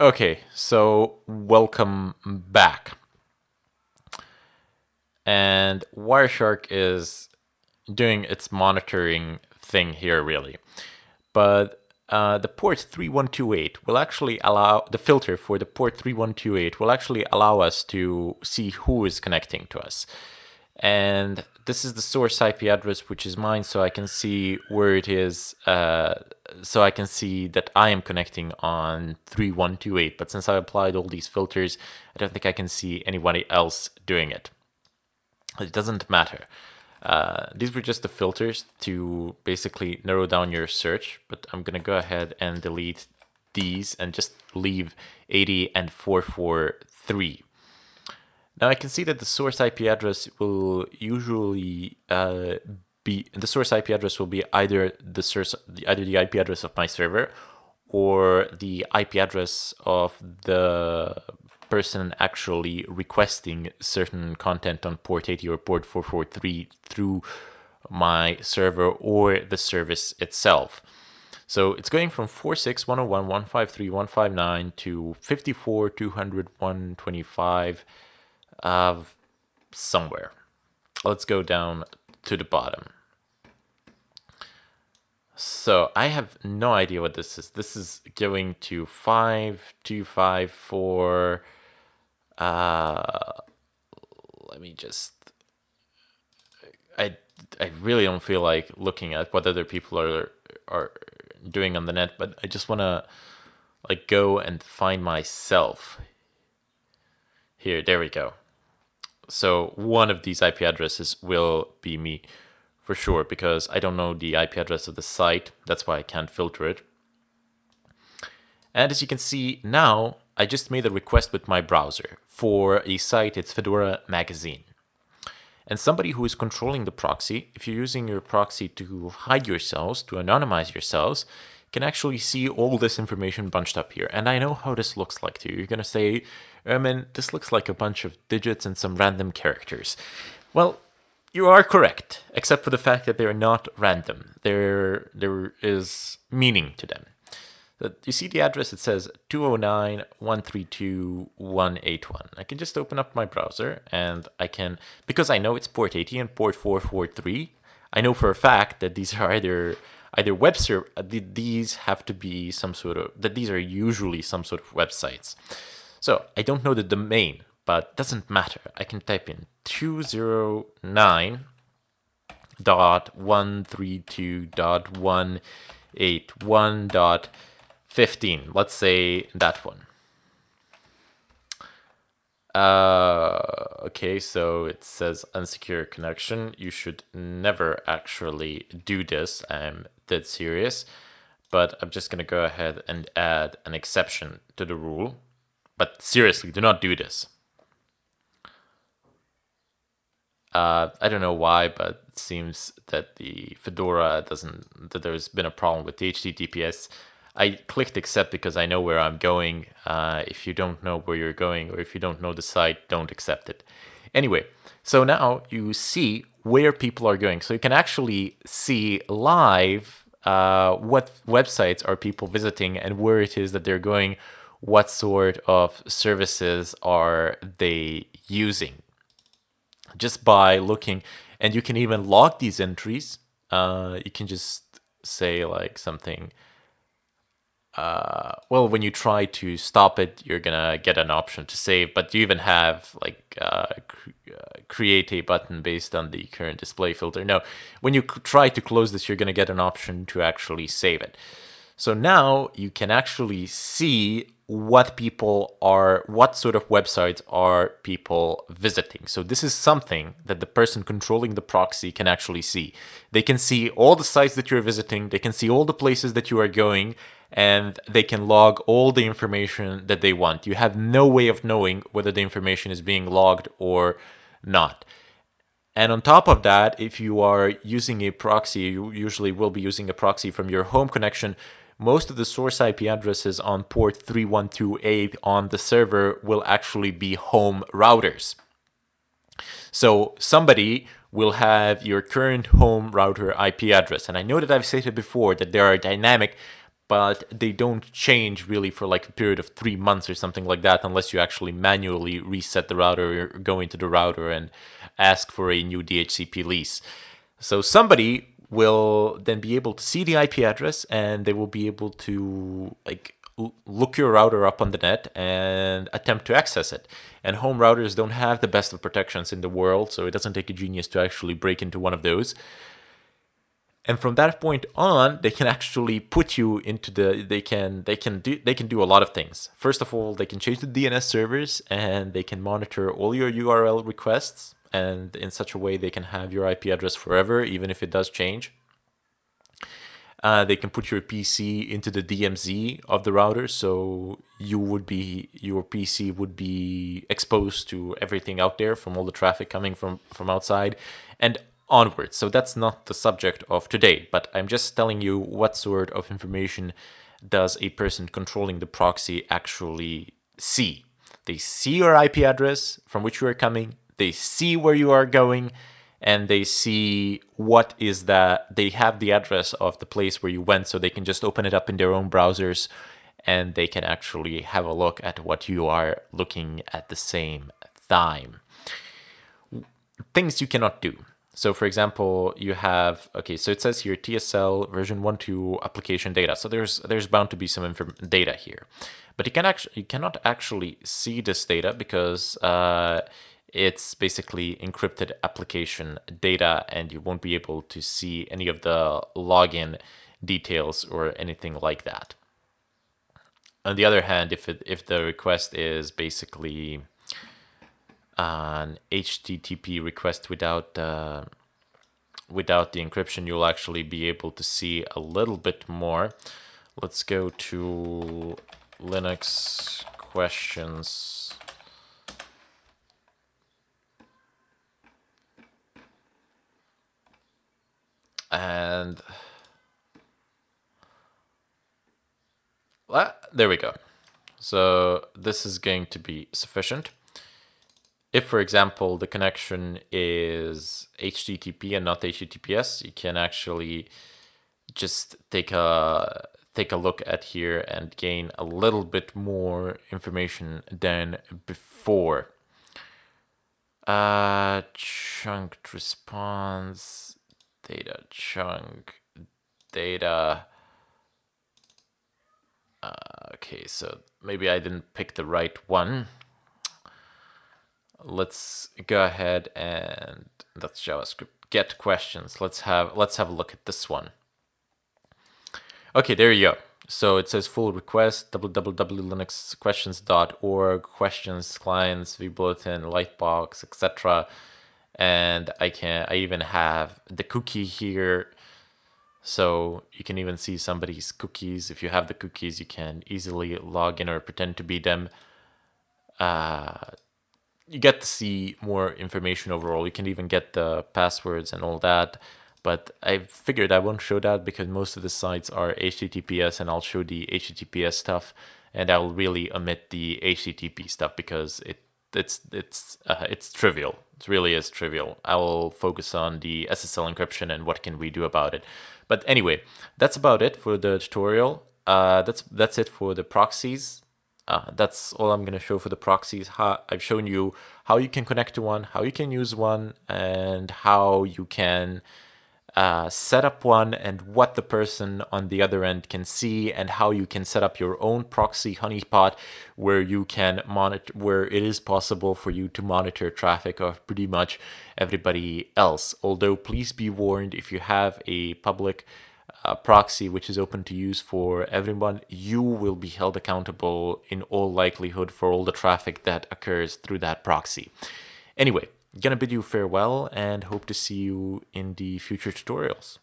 Okay, so welcome back. And Wireshark is doing its monitoring thing here, really. But the port 3128 will actually allow the filter for the port 3128 will actually allow us to see who is connecting to us. And this is the source IP address, which is mine, so I can see where it is. So I can see that I am connecting on 3128. But since I applied all these filters, I don't think I can see anybody else doing it. It doesn't matter. These were just the filters to basically narrow down your search, but I'm gonna go ahead and delete these and just leave 80 and 443. Now I can see that the source IP address will usually be the source IP address will be either the IP address of my server or the IP address of the person actually requesting certain content on port 80 or port 443 through my server or the service itself. So it's going from 46.101, 153, 159 to 54, 200, 125 somewhere. Let's go down to the bottom. So I have no idea what this is. This is going to 5254. Let me just. I really don't feel like looking at what other people are doing on the net, but I just want to like go and find myself. Here, there we go. So one of these IP addresses will be me for sure, because I don't know the IP address of the site. That's why I can't filter it. And as you can see now, I just made a request with my browser for a site. It's Fedora Magazine. And somebody who is controlling the proxy, if you're using your proxy to hide yourselves, to anonymize yourselves, can actually see all this information bunched up here. And I know how this looks like to you. You're going to say, Ermin, this looks like a bunch of digits and some random characters. Well, you are correct, except for the fact that they're not random. There is meaning to them. You see the address, it says 209.132.181. I can just open up my browser and I can, because I know it's port 80 and port 443, I know for a fact that these are either web server, these have to be some sort of, that these are usually some sort of websites. So I don't know the domain, but doesn't matter. I can type in 209.132.181.15. Let's say that one. Okay, so it says unsecure connection. You should never actually do this. I'm dead serious. But I'm just going to go ahead and add an exception to the rule. But seriously, do not do this. I don't know why, but it seems that the Fedora that there's been a problem with the HTTPS. I clicked accept because I know where I'm going. If you don't know where you're going, or if you don't know the site, don't accept it. Anyway, so now you see where people are going. So you can actually see live what websites are people visiting and where it is that they're going, what sort of services are they using, just by looking. And you can even log these entries. You can just say like something. Well, when you try to stop it, you're gonna get an option to save, but you even have like create a button based on the current display filter. No, when you try to close this, you're gonna get an option to actually save it. So now you can actually see what sort of websites are people visiting. So this is something that the person controlling the proxy can actually see. They can see all the sites that you're visiting, they can see all the places that you are going, and they can log all the information that they want. You have no way of knowing whether the information is being logged or not. And on top of that, if you are using a proxy, you usually will be using a proxy from your home connection. Most of the source IP addresses on port 3128 on the server will actually be home routers. So somebody will have your current home router IP address. And I know that I've stated before that they are dynamic, but they don't change really for like a period of 3 months or something like that unless you actually manually reset the router or go into the router and ask for a new DHCP lease. So somebody will then be able to see the IP address and they will be able to like look your router up on the net and attempt to access it. And home routers don't have the best of protections in the world, so it doesn't take a genius to actually break into one of those. And from that point on, they can actually put you into the they can do a lot of things. First of all, they can change the DNS servers and they can monitor all your URL requests, and in such a way they can have your IP address forever, even if it does change. They can put your PC into the DMZ of the router, so your PC would be exposed to everything out there from all the traffic coming from outside and onwards. So that's not the subject of today, but I'm just telling you what sort of information does a person controlling the proxy actually see. They see your IP address from which you are coming, they see where you are going, and they see what is that. They have the address of the place where you went, so they can just open it up in their own browsers and they can actually have a look at what you are looking at the same time. Things you cannot do. So for example, you have, okay, so it says here TSL version 1.2 application data. So there's bound to be some data here, but you cannot actually see this data because it's basically encrypted application data, and you won't be able to see any of the login details or anything like that. On the other hand, if the request is basically an HTTP request without the encryption, you'll actually be able to see a little bit more. Let's go to Linux questions. And there we go. So this is going to be sufficient. If, for example, the connection is HTTP and not HTTPS, you can actually just take a look at here and gain a little bit more information than before. Chunked response, data chunk, data. Okay, so maybe I didn't pick the right one. Let's go ahead and that's JavaScript. Get questions. Let's have a look at this one. Okay, there you go. So it says full request www.linuxquestions.org, questions, clients, vbulletin, lightbox, etc. And I even have the cookie here. So you can even see somebody's cookies. If you have the cookies, you can easily log in or pretend to be them. You get to see more information overall. You can even get the passwords and all that. But I figured I won't show that because most of the sites are HTTPS, and I'll show the HTTPS stuff, and I'll really omit the HTTP stuff because it's trivial. It really is trivial. I will focus on the SSL encryption and what can we do about it. But anyway, that's about it for the tutorial. That's it for the proxies. That's all I'm going to show for the proxies. I've shown you how you can connect to one, how you can use one, and how you can set up one, and what the person on the other end can see, and how you can set up your own proxy honeypot where you can monitor, where it is possible for you to monitor traffic of pretty much everybody else. Although please be warned, if you have a public proxy which is open to use for everyone, you will be held accountable in all likelihood for all the traffic that occurs through that proxy. Anyway, gonna bid you farewell and hope to see you in the future tutorials.